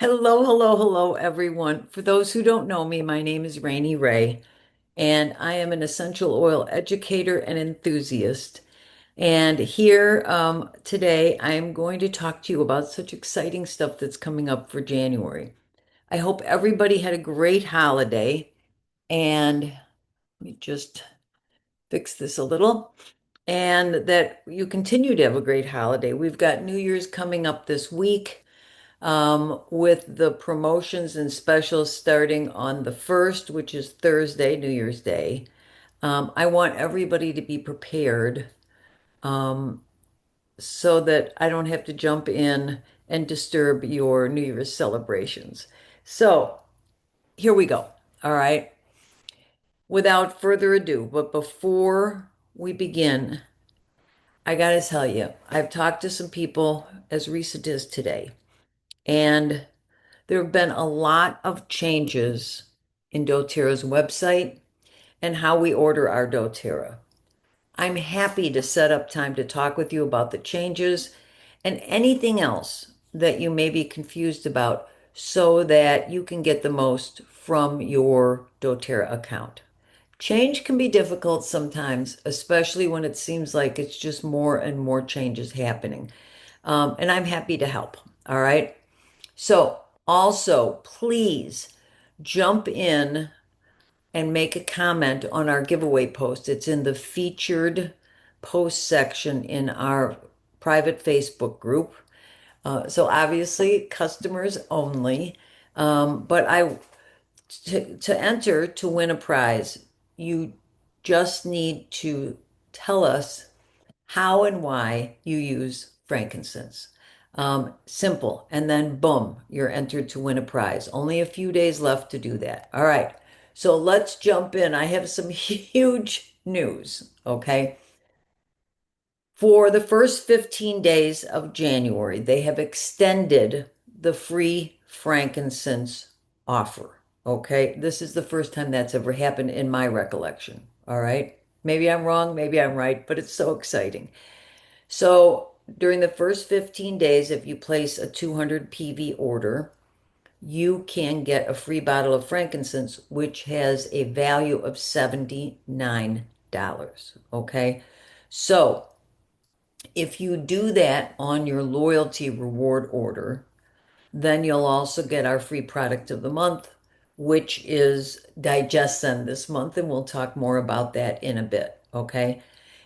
Hello, hello, hello, everyone. For those who don't know me, my name is Rainey Ray, and I am an essential oil educator and enthusiast. And here today, I am going to talk to you about such exciting stuff that's coming up for January. I hope everybody had a great holiday, and let me just fix this a little, and that you continue to have a great holiday. We've got New Year's coming up this week with the promotions and specials starting on the 1st, which is Thursday, New Year's Day. I want everybody to be prepared um, so that I don't have to jump in and disturb your New Year's celebrations. So here we go. All right. Without further ado, but before we begin, I got to tell you, I've talked to some people as recent as today, and there have been a lot of changes in doTERRA's website and how we order our doTERRA. I'm happy to set up time to talk with you about the changes and anything else that you may be confused about so that you can get the most from your doTERRA account. Change can be difficult sometimes, especially when it seems like it's just more and more changes happening. And I'm happy to help. All right. So, also, please jump in and make a comment on our giveaway post. It's in the featured post section in our private Facebook group. So, obviously, customers only. But to enter to win a prize, you just need to tell us how and why you use frankincense. Simple. And then boom, you're entered to win a prize. Only a few days left to do that. All right. So let's jump in. I have some huge news. Okay. For the first 15 days of January, they have extended the free frankincense offer. Okay. This is the first time that's ever happened in my recollection. All right. Maybe I'm wrong. Maybe I'm right, but it's so exciting. So during the first 15 days, if you place a 200 PV order, you can get a free bottle of frankincense, which has a value of $79. Okay. So if you do that on your loyalty reward order, then you'll also get our free product of the month, which is Digestion this month, and we'll talk more about that in a bit, okay?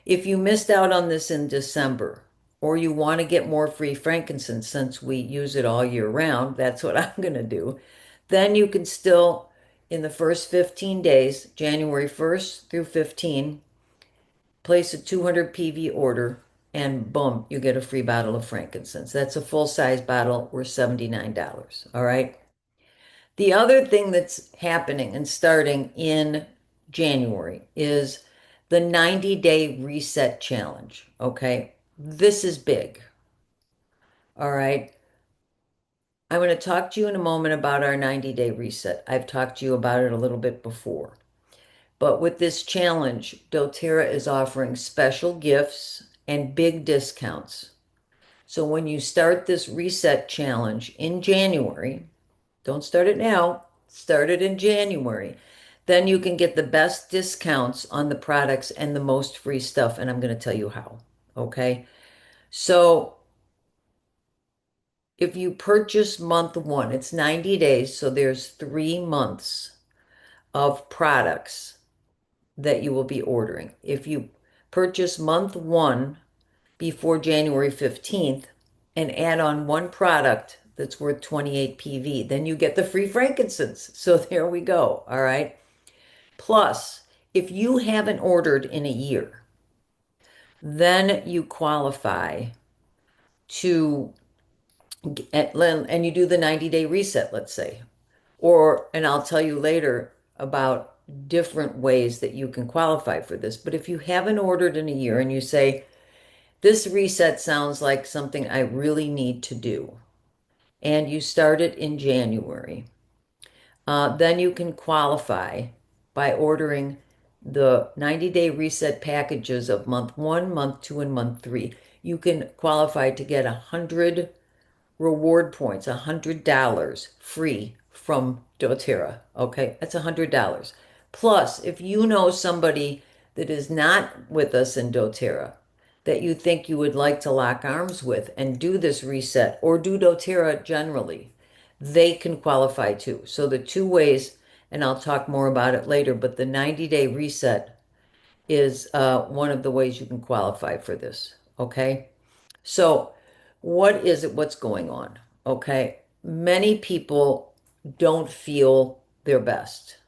If you missed out on this in December, or you want to get more free frankincense since we use it all year round, that's what I'm going to do. Then you can still, in the first 15 days, January 1st through 15, place a 200 PV order, and boom, you get a free bottle of frankincense. That's a full-size bottle worth $79. All right. The other thing that's happening and starting in January is the 90-day reset challenge. Okay. This is big. All right. I'm going to talk to you in a moment about our 90-day reset. I've talked to you about it a little bit before. But with this challenge, doTERRA is offering special gifts and big discounts. So when you start this reset challenge in January, don't start it now, start it in January. Then you can get the best discounts on the products and the most free stuff. And I'm going to tell you how. Okay. So if you purchase month one, it's 90 days. So there's 3 months of products that you will be ordering. If you purchase month one before January 15th and add on one product that's worth 28 PV, then you get the free frankincense. So there we go. All right. Plus, if you haven't ordered in a year, then you qualify to, and you do the 90-day reset, let's say. And I'll tell you later about different ways that you can qualify for this. But if you haven't ordered in a year and you say, this reset sounds like something I really need to do, and you start it in January, then you can qualify by ordering the 90-day reset packages of month one, month two, and month three. You can qualify to get 100 reward points, $100 free from doTERRA. Okay, that's $100. Plus, if you know somebody that is not with us in doTERRA that you think you would like to lock arms with and do this reset or do doTERRA generally, they can qualify too. So the two ways, and I'll talk more about it later, but the 90-day reset is one of the ways you can qualify for this. Okay. So, what is it? What's going on? Okay. Many people don't feel their best.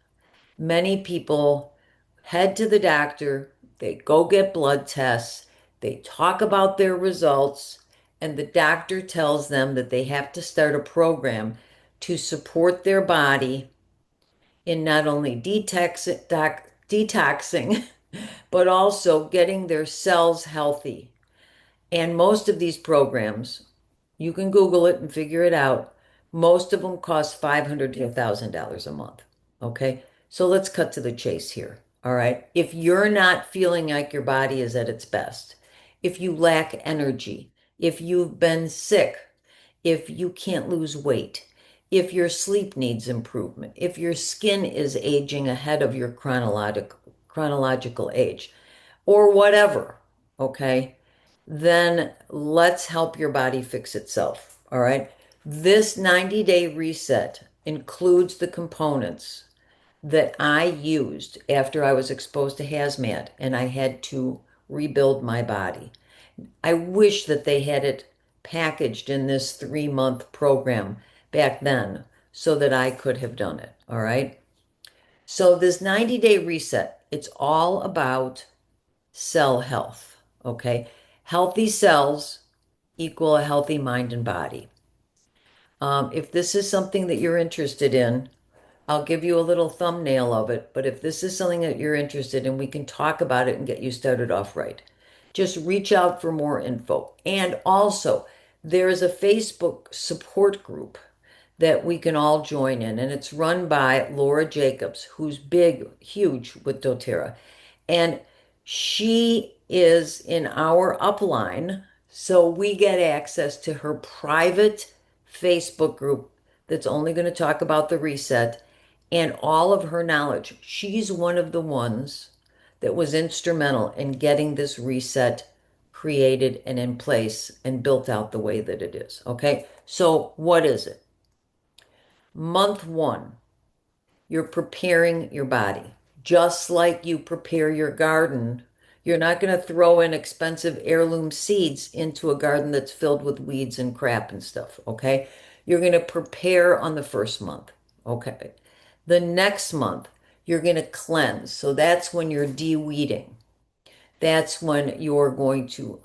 Many people head to the doctor, they go get blood tests, they talk about their results, and the doctor tells them that they have to start a program to support their body in not only detoxing, but also getting their cells healthy. And most of these programs, you can Google it and figure it out. Most of them cost $500 to $1,000 a month. Okay. So let's cut to the chase here. All right. If you're not feeling like your body is at its best, if you lack energy, if you've been sick, if you can't lose weight, if your sleep needs improvement, if your skin is aging ahead of your chronological age, or whatever, okay, then let's help your body fix itself. All right. This 90-day reset includes the components that I used after I was exposed to hazmat and I had to rebuild my body. I wish that they had it packaged in this 3-month program back then so that I could have done it. All right. So, this 90-day reset, it's all about cell health. Okay. Healthy cells equal a healthy mind and body. If this is something that you're interested in, I'll give you a little thumbnail of it. But if this is something that you're interested in, we can talk about it and get you started off right. Just reach out for more info. And also, there is a Facebook support group that we can all join in, and it's run by Laura Jacobs, who's big, huge with doTERRA. And she is in our upline, so we get access to her private Facebook group that's only going to talk about the reset and all of her knowledge. She's one of the ones that was instrumental in getting this reset created and in place and built out the way that it is. Okay, so what is it? Month one, you're preparing your body. Just like you prepare your garden, you're not going to throw in expensive heirloom seeds into a garden that's filled with weeds and crap and stuff, okay? You're going to prepare on the first month, okay? The next month, you're going to cleanse. So that's when you're de-weeding. That's when you're going to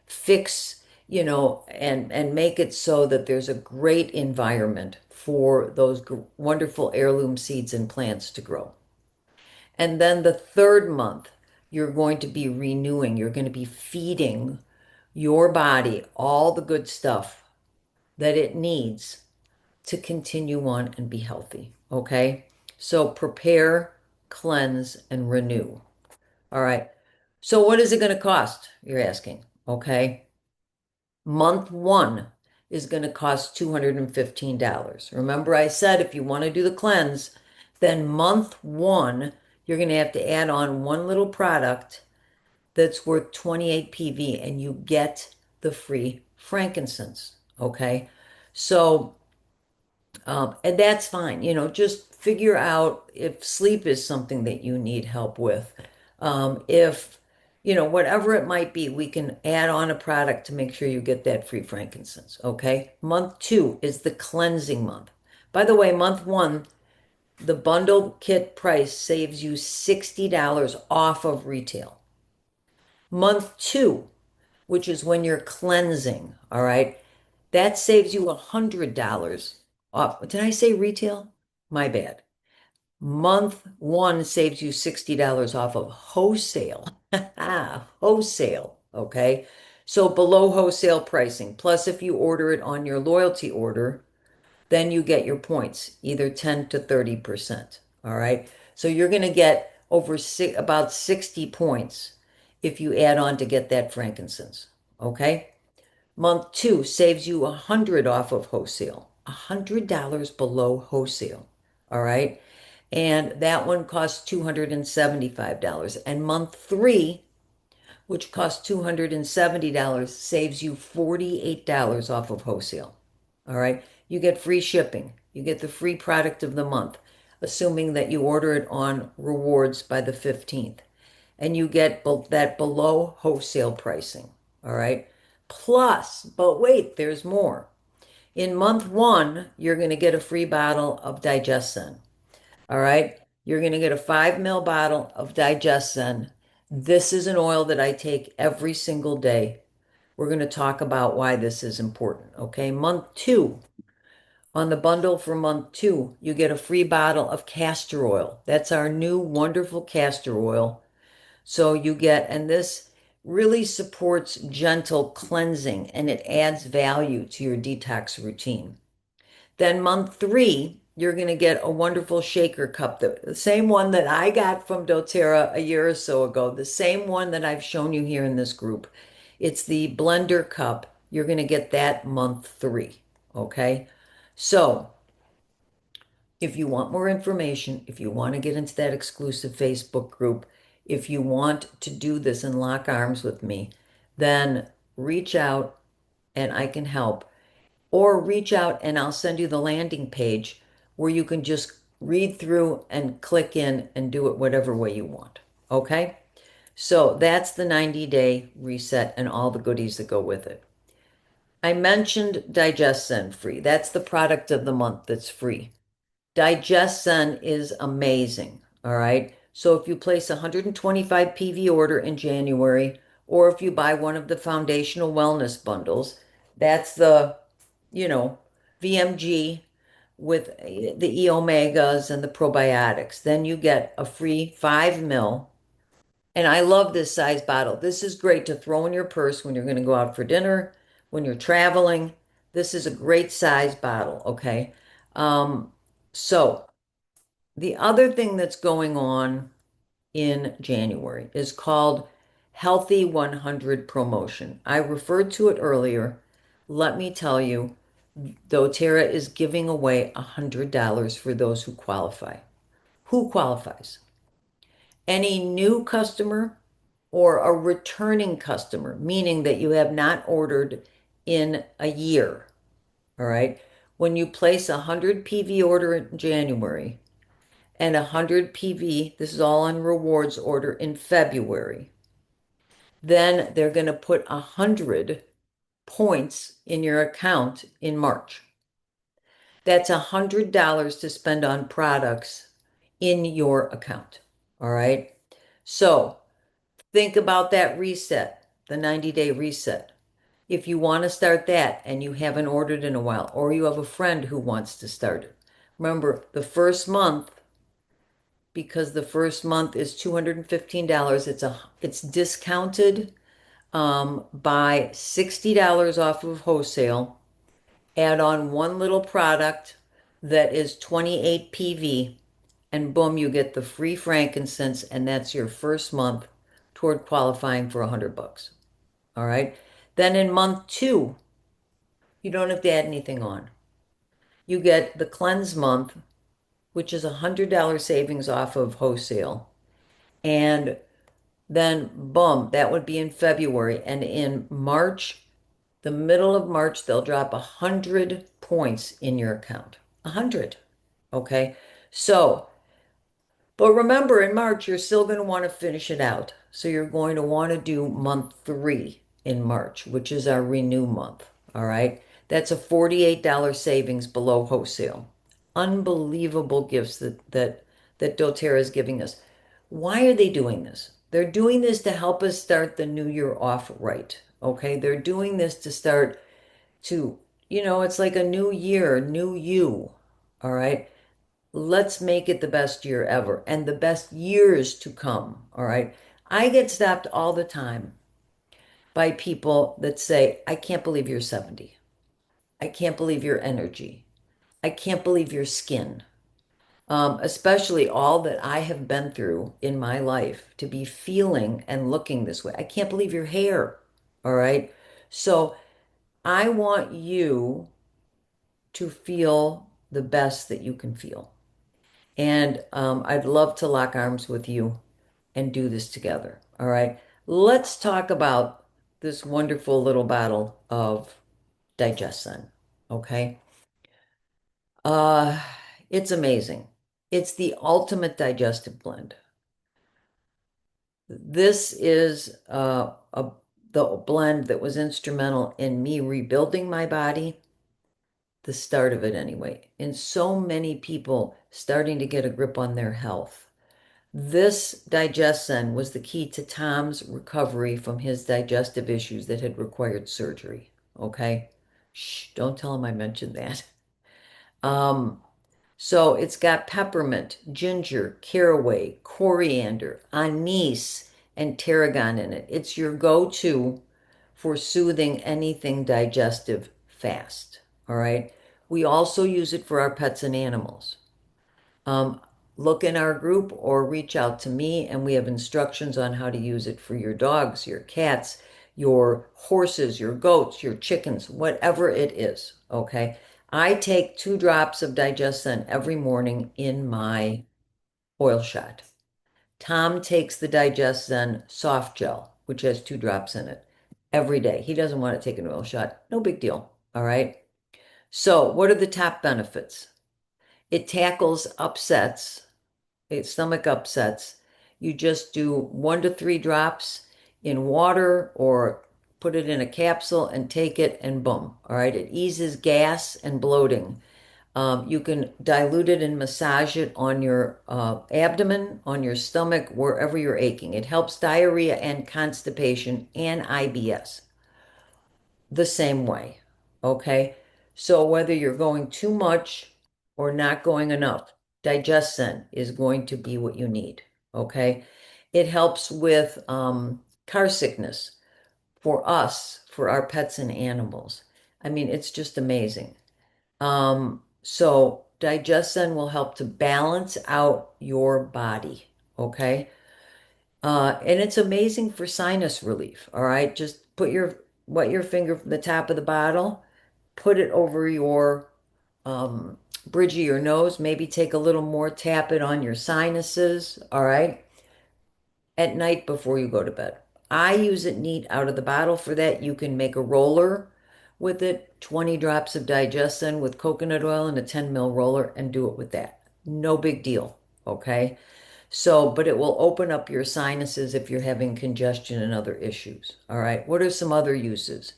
fix, and make it so that there's a great environment for those wonderful heirloom seeds and plants to grow. And then the third month, you're going to be renewing. You're going to be feeding your body all the good stuff that it needs to continue on and be healthy. Okay? So prepare, cleanse, and renew. All right. So what is it going to cost? You're asking. Okay. Month one is going to cost $215. Remember, I said if you want to do the cleanse, then month one, you're going to have to add on one little product that's worth 28 PV and you get the free frankincense. Okay. So and that's fine. Just figure out if sleep is something that you need help with. If, whatever it might be, we can add on a product to make sure you get that free frankincense. Okay. Month two is the cleansing month. By the way, month one, the bundle kit price saves you $60 off of retail. Month two, which is when you're cleansing, all right, that saves you $100 off. Did I say retail? My bad. Month one saves you $60 off of wholesale. Wholesale. Okay. So below wholesale pricing. Plus, if you order it on your loyalty order, then you get your points, either 10 to 30%. All right. So you're going to get about 60 points if you add on to get that frankincense. Okay. Month two saves you 100 off of wholesale, $100 below wholesale. All right. And that one costs $275. And month three, which costs $270, saves you $48 off of wholesale. All right. You get free shipping. You get the free product of the month, assuming that you order it on rewards by the 15th. And you get that below wholesale pricing. All right. Plus, but wait, there's more. In month one, you're going to get a free bottle of Digestin. All right. You're going to get a 5 ml bottle of Digestin. This is an oil that I take every single day. We're going to talk about why this is important. Okay. Month two, on the bundle for month two, you get a free bottle of castor oil. That's our new wonderful castor oil. So you get, and this really supports gentle cleansing and it adds value to your detox routine. Then month three, you're going to get a wonderful shaker cup, the same one that I got from doTERRA a year or so ago, the same one that I've shown you here in this group. It's the blender cup. You're going to get that month three. Okay. So if you want more information, if you want to get into that exclusive Facebook group, if you want to do this and lock arms with me, then reach out and I can help. Or reach out and I'll send you the landing page where you can just read through and click in and do it whatever way you want. Okay? So that's the 90-day reset and all the goodies that go with it. I mentioned Digestin free. That's the product of the month that's free. Digestin is amazing. All right. So if you place a 125 PV order in January, or if you buy one of the foundational wellness bundles, that's the, you know, VMG with the E omegas and the probiotics. Then you get a free 5 ml. And I love this size bottle. This is great to throw in your purse when you're going to go out for dinner, when you're traveling. This is a great size bottle. Okay. Um, so the other thing that's going on in January is called Healthy 100 Promotion. I referred to it earlier. Let me tell you, doTERRA is giving away $100 for those who qualify. Who qualifies? Any new customer or a returning customer, meaning that you have not ordered in a year. All right. When you place a 100 PV order in January, and a 100 PV, this is all on rewards order in February. Then they're going to put 100 points in your account in March. That's $100 to spend on products in your account. All right. So think about that reset, the 90-day reset. If you want to start that and you haven't ordered in a while, or you have a friend who wants to start it, remember the first month, because the first month is $215. It's discounted by $60 off of wholesale. Add on one little product that is 28 PV, and boom, you get the free frankincense, and that's your first month toward qualifying for $100. All right. Then in month two, you don't have to add anything on. You get the cleanse month, which is $100 savings off of wholesale. And then, boom, that would be in February. And in March, the middle of March, they'll drop 100 points in your account. 100. Okay. So, but remember, in March, you're still going to want to finish it out. So you're going to want to do month three in March, which is our renew month. All right. That's a $48 savings below wholesale. Unbelievable gifts that doTERRA is giving us. Why are they doing this? They're doing this to help us start the new year off right. Okay. They're doing this to start to, it's like a new year, new you. All right. Let's make it the best year ever and the best years to come. All right. I get stopped all the time by people that say, I can't believe you're 70. I can't believe your energy. I can't believe your skin. Especially all that I have been through in my life to be feeling and looking this way. I can't believe your hair. All right. So I want you to feel the best that you can feel. And I'd love to lock arms with you and do this together. All right. Let's talk about this wonderful little bottle of Digestion. Okay. Uh, it's amazing. It's the ultimate digestive blend. This is the blend that was instrumental in me rebuilding my body, the start of it anyway, and so many people starting to get a grip on their health. This digestion was the key to Tom's recovery from his digestive issues that had required surgery. Okay? Shh, don't tell him I mentioned that. Um, so it's got peppermint, ginger, caraway, coriander, anise, and tarragon in it. It's your go-to for soothing anything digestive fast. All right. We also use it for our pets and animals. Um, Look in our group or reach out to me, and we have instructions on how to use it for your dogs, your cats, your horses, your goats, your chickens, whatever it is. Okay. I take 2 drops of Digestin every morning in my oil shot. Tom takes the Digestin soft gel, which has 2 drops in it, every day. He doesn't want to take an oil shot. No big deal. All right. So, what are the top benefits? It tackles upsets, stomach upsets. You just do 1 to 3 drops in water or put it in a capsule and take it and boom. All right. It eases gas and bloating. You can dilute it and massage it on your abdomen, on your stomach, wherever you're aching. It helps diarrhea and constipation and IBS the same way. Okay. So whether you're going too much or not going enough, Digestin is going to be what you need. Okay. It helps with car sickness for us, for our pets and animals. I mean, it's just amazing. So Digestin will help to balance out your body. Okay. And it's amazing for sinus relief. All right. Just wet your finger from the top of the bottle, put it over your bridge of your nose, maybe take a little more, tap it on your sinuses. All right. At night before you go to bed. I use it neat out of the bottle for that. You can make a roller with it, 20 drops of Digestin with coconut oil and a 10 ml roller and do it with that. No big deal. Okay. So, but it will open up your sinuses if you're having congestion and other issues. All right. What are some other uses?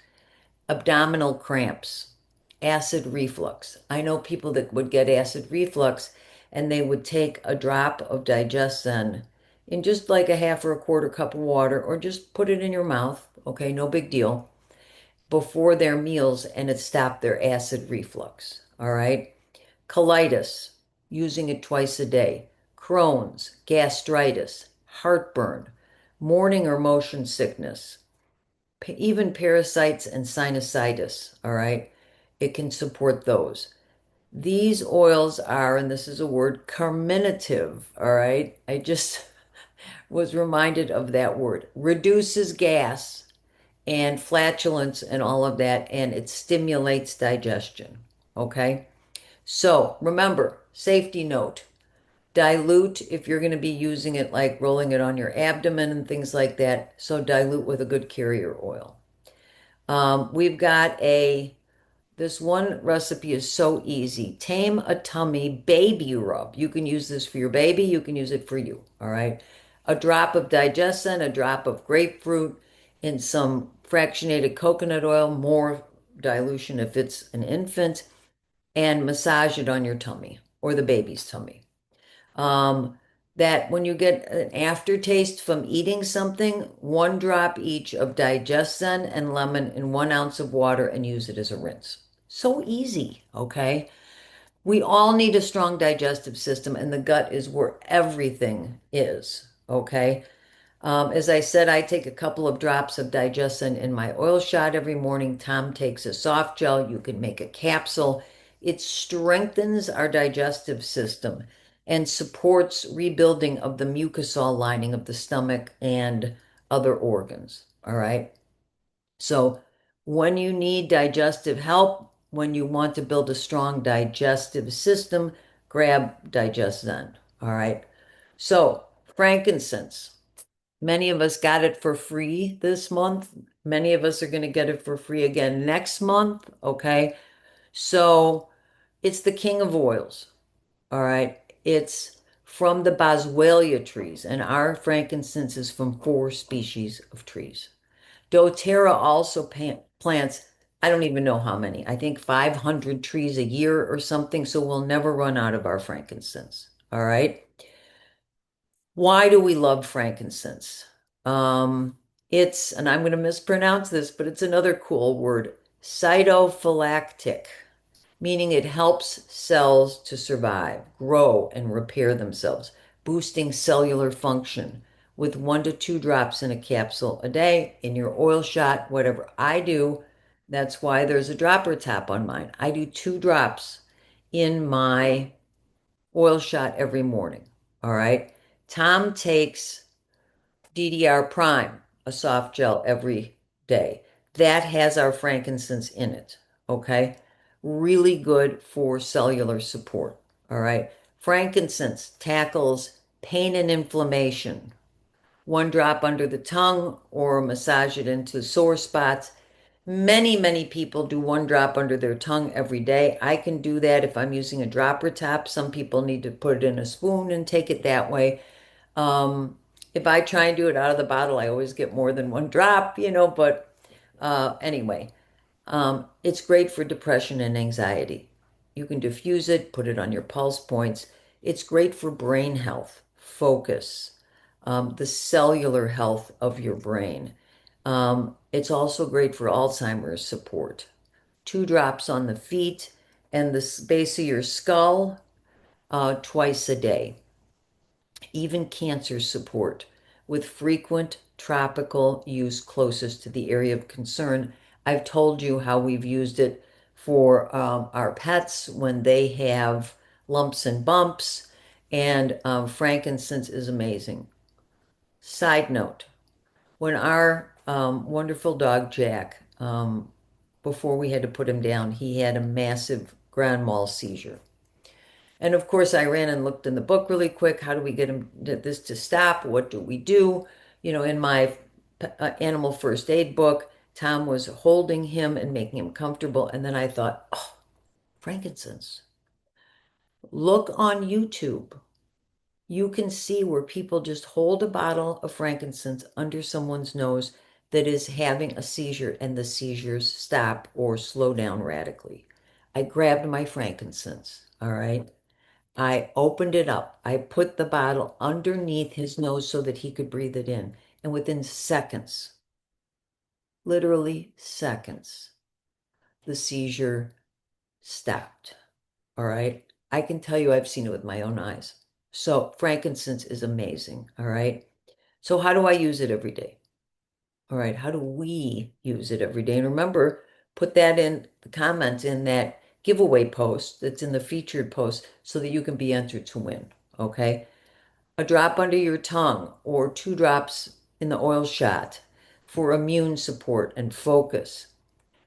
Abdominal cramps, acid reflux. I know people that would get acid reflux and they would take a drop of Digestin in just like a half or a quarter cup of water or just put it in your mouth. Okay, no big deal. Before their meals and it stopped their acid reflux. All right. Colitis, using it twice a day. Crohn's, gastritis, heartburn, morning or motion sickness, even parasites and sinusitis, all right? It can support those. These oils are, and this is a word, carminative, all right? I just was reminded of that word. Reduces gas and flatulence and all of that, and it stimulates digestion, okay? So remember, safety note, dilute if you're going to be using it like rolling it on your abdomen and things like that. So dilute with a good carrier oil. We've got this one recipe is so easy. Tame a tummy baby rub. You can use this for your baby. You can use it for you. All right. A drop of Digestin, a drop of grapefruit in some fractionated coconut oil, more dilution if it's an infant, and massage it on your tummy or the baby's tummy. Um, that when you get an aftertaste from eating something, 1 drop each of Digestin and lemon in 1 ounce of water and use it as a rinse. So easy, okay? We all need a strong digestive system, and the gut is where everything is, okay? As I said, I take a couple of drops of Digestin in my oil shot every morning. Tom takes a soft gel. You can make a capsule. It strengthens our digestive system and supports rebuilding of the mucosal lining of the stomach and other organs. All right. So When you need digestive help, when you want to build a strong digestive system, grab Digest Zen. All right. So, frankincense. Many of us got it for free this month. Many of us are going to get it for free again next month. Okay. So, it's the king of oils. All right. It's from the boswellia trees, and our frankincense is from four species of trees. doTERRA also plants, I don't even know how many, I think 500 trees a year or something, so we'll never run out of our frankincense. All right. Why do we love frankincense? And I'm going to mispronounce this, but it's another cool word, cytophylactic, meaning it helps cells to survive, grow, and repair themselves, boosting cellular function with 1 to 2 drops in a capsule a day in your oil shot, whatever I do. That's why there's a dropper top on mine. I do 2 drops in my oil shot every morning. All right. Tom takes DDR Prime, a soft gel every day. That has our frankincense in it. Okay. Really good for cellular support. All right. Frankincense tackles pain and inflammation. 1 drop under the tongue or massage it into sore spots. Many people do 1 drop under their tongue every day. I can do that if I'm using a dropper top. Some people need to put it in a spoon and take it that way. Um, if I try and do it out of the bottle, I always get more than 1 drop, but anyway, it's great for depression and anxiety. You can diffuse it, put it on your pulse points. It's great for brain health, focus, the cellular health of your brain. It's also great for Alzheimer's support. 2 drops on the feet and the base of your skull twice a day. Even cancer support with frequent tropical use closest to the area of concern. I've told you how we've used it for our pets when they have lumps and bumps, and frankincense is amazing. Side note, when our wonderful dog Jack, before we had to put him down, he had a massive grand mal seizure. And of course, I ran and looked in the book really quick. How do we get this to stop? What do we do? In my animal first aid book, Tom was holding him and making him comfortable. And then I thought, oh, frankincense. Look on YouTube. You can see where people just hold a bottle of frankincense under someone's nose that is having a seizure, and the seizures stop or slow down radically. I grabbed my frankincense, all right? I opened it up. I put the bottle underneath his nose so that he could breathe it in. And within seconds, literally seconds, the seizure stopped. All right. I can tell you I've seen it with my own eyes. So frankincense is amazing. All right. So how do I use it every day? All right. How do we use it every day? And remember, put that in the comments in that giveaway post that's in the featured post so that you can be entered to win. Okay. A drop under your tongue or 2 drops in the oil shot for immune support and focus.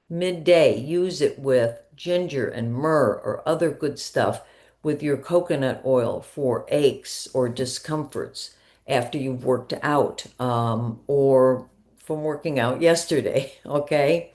Midday, use it with ginger and myrrh or other good stuff with your coconut oil for aches or discomforts after you've worked out or from working out yesterday, okay?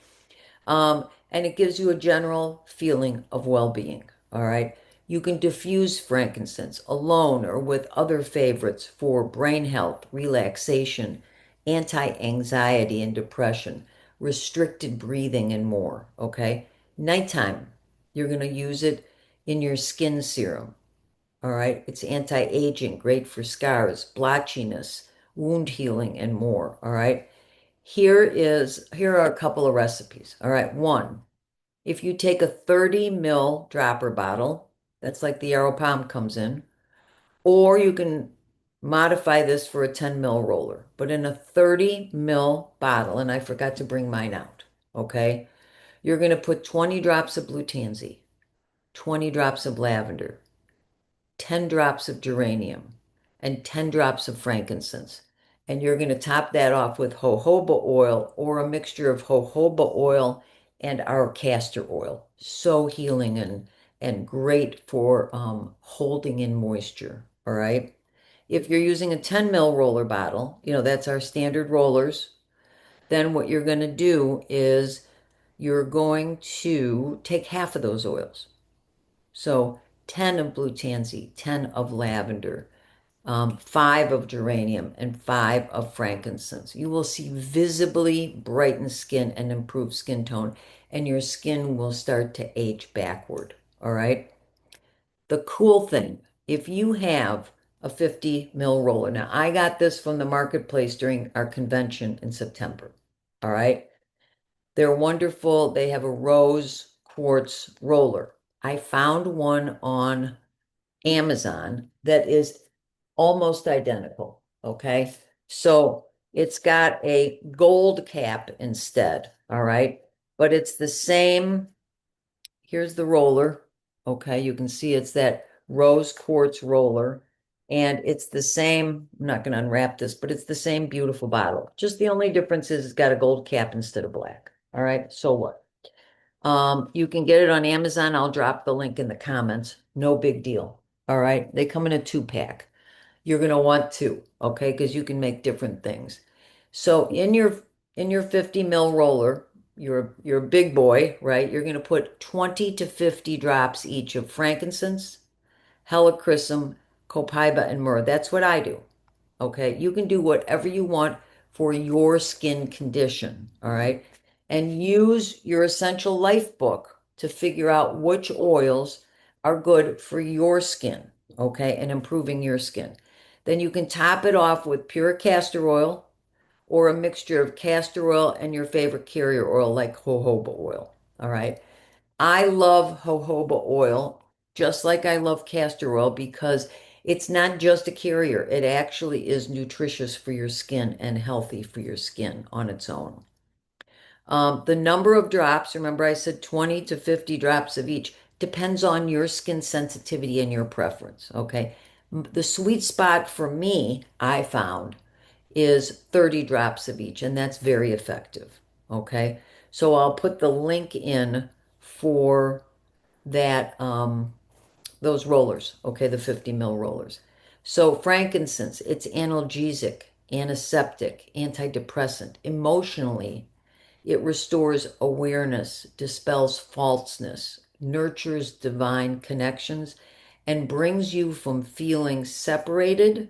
And it gives you a general feeling of well-being. All right. You can diffuse frankincense alone or with other favorites for brain health, relaxation, anti-anxiety and depression, restricted breathing, and more. Okay. Nighttime, you're going to use it in your skin serum. All right. It's anti-aging, great for scars, blotchiness, wound healing, and more. All right. Here are a couple of recipes. All right. One, if you take a 30 ml dropper bottle, that's like the Arrow Palm comes in, or you can modify this for a 10 ml roller. But in a 30 ml bottle, and I forgot to bring mine out, okay? You're going to put 20 drops of blue tansy, 20 drops of lavender, 10 drops of geranium, and 10 drops of frankincense. And you're going to top that off with jojoba oil or a mixture of jojoba oil and our castor oil. So healing and great for holding in moisture. All right. If you're using a 10 ml roller bottle, that's our standard rollers, then what you're going to do is you're going to take half of those oils. So 10 of blue tansy, 10 of lavender, 5 of geranium, and 5 of frankincense. You will see visibly brightened skin and improved skin tone, and your skin will start to age backward. All right. The cool thing, if you have a 50 ml roller, now I got this from the marketplace during our convention in September. All right. They're wonderful. They have a rose quartz roller. I found one on Amazon that is almost identical. Okay. So it's got a gold cap instead. All right. But it's the same. Here's the roller. Okay. You can see it's that rose quartz roller. And it's the same. I'm not going to unwrap this, but it's the same beautiful bottle. Just the only difference is it's got a gold cap instead of black. All right. So what? You can get it on Amazon. I'll drop the link in the comments. No big deal. All right. They come in a 2-pack. You're going to want two, okay? Because you can make different things. So in your 50 ml roller, you're a big boy, right? You're going to put 20 to 50 drops each of frankincense, helichrysum, copaiba, and myrrh. That's what I do. Okay, you can do whatever you want for your skin condition, all right? And use your essential life book to figure out which oils are good for your skin, okay, and improving your skin. Then you can top it off with pure castor oil or a mixture of castor oil and your favorite carrier oil like jojoba oil, all right? I love jojoba oil just like I love castor oil because it's not just a carrier. It actually is nutritious for your skin and healthy for your skin on its own. The number of drops, remember I said 20 to 50 drops of each, depends on your skin sensitivity and your preference, okay? The sweet spot for me, I found, is 30 drops of each, and that's very effective, okay? So I'll put the link in for that those rollers, okay, the 50 ml rollers. So frankincense, it's analgesic, antiseptic, antidepressant. Emotionally, it restores awareness, dispels falseness, nurtures divine connections, and brings you from feeling separated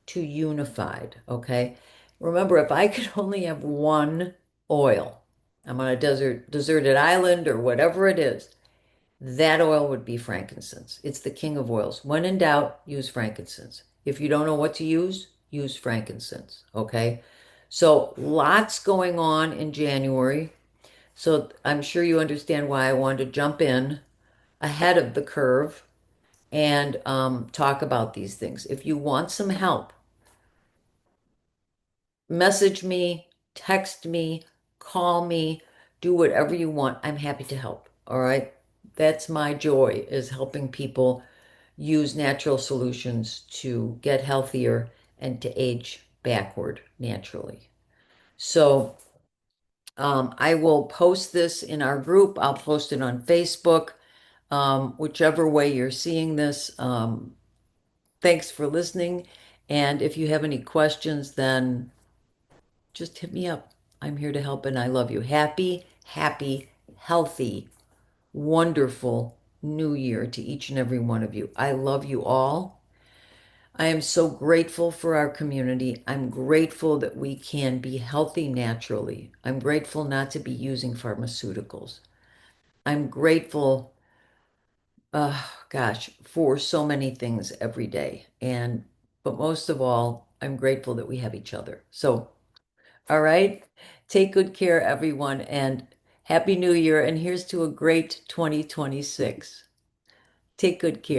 to unified, okay? Remember, if I could only have one oil, I'm on a deserted island or whatever it is, that oil would be frankincense. It's the king of oils. When in doubt, use frankincense. If you don't know what to use frankincense. Okay. So lots going on in January. So I'm sure you understand why I wanted to jump in ahead of the curve and talk about these things. If you want some help, message me, text me, call me, do whatever you want. I'm happy to help. All right. That's my joy is helping people use natural solutions to get healthier and to age backward naturally. So I will post this in our group. I'll post it on Facebook, whichever way you're seeing this. Thanks for listening. And if you have any questions, then just hit me up. I'm here to help and I love you. Happy, happy, healthy, wonderful new year to each and every one of you. I love you all. I am so grateful for our community. I'm grateful that we can be healthy naturally. I'm grateful not to be using pharmaceuticals. I'm grateful, gosh, for so many things every day. But most of all, I'm grateful that we have each other. So, all right, take good care, everyone, and Happy New Year. And here's to a great 2026. Take good care.